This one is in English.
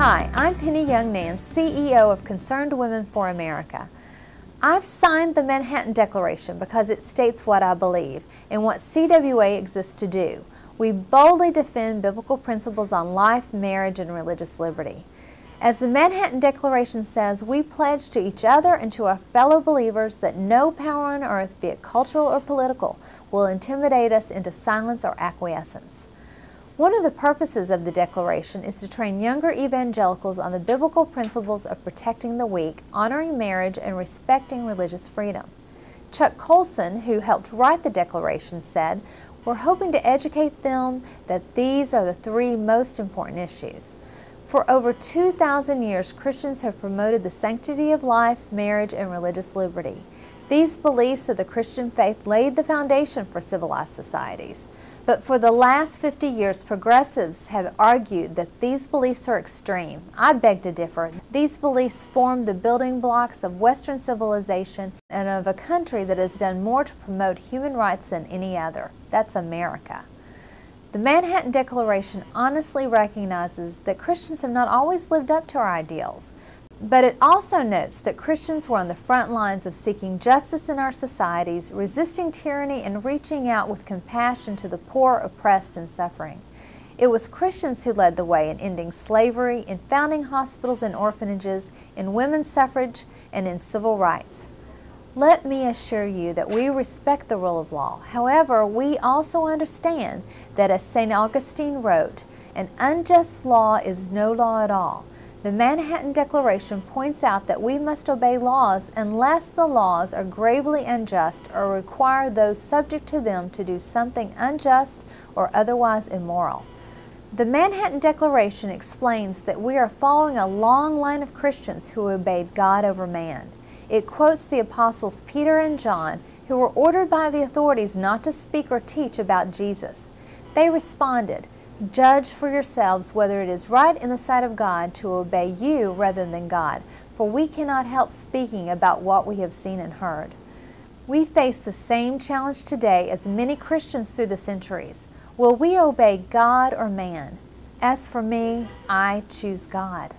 Hi, I'm Penny Youngnance, CEO of Concerned Women for America. I've signed the Manhattan Declaration because it states what I believe and what CWA exists to do. We boldly defend biblical principles on life, marriage, and religious liberty. As the Manhattan Declaration says, we pledge to each other and to our fellow believers that no power on earth, be it cultural or political, will intimidate us into silence or acquiescence. One of the purposes of the Declaration is to train younger evangelicals on the biblical principles of protecting the weak, honoring marriage, and respecting religious freedom. Chuck Colson, who helped write the Declaration, said, "We're hoping to educate them that these are the three most important issues." For over 2,000 years, Christians have promoted the sanctity of life, marriage, and religious liberty. These beliefs of the Christian faith laid the foundation for civilized societies. But for the last 50 years, progressives have argued that these beliefs are extreme. I beg to differ. These beliefs form the building blocks of Western civilization and of a country that has done more to promote human rights than any other. That's America. The Manhattan Declaration honestly recognizes that Christians have not always lived up to our ideals. But it also notes that Christians were on the front lines of seeking justice in our societies, resisting tyranny, and reaching out with compassion to the poor, oppressed, and suffering. It was Christians who led the way in ending slavery, in founding hospitals and orphanages, in women's suffrage, and in civil rights. Let me assure you that we respect the rule of law. However, we also understand that, as St. Augustine wrote, an unjust law is no law at all. The Manhattan Declaration points out that we must obey laws unless the laws are gravely unjust or require those subject to them to do something unjust or otherwise immoral. The Manhattan Declaration explains that we are following a long line of Christians who obeyed God over man. It quotes the apostles Peter and John, who were ordered by the authorities not to speak or teach about Jesus. They responded, "Judge for yourselves whether it is right in the sight of God to obey you rather than God, for we cannot help speaking about what we have seen and heard." We face the same challenge today as many Christians through the centuries. Will we obey God or man? As for me, I choose God.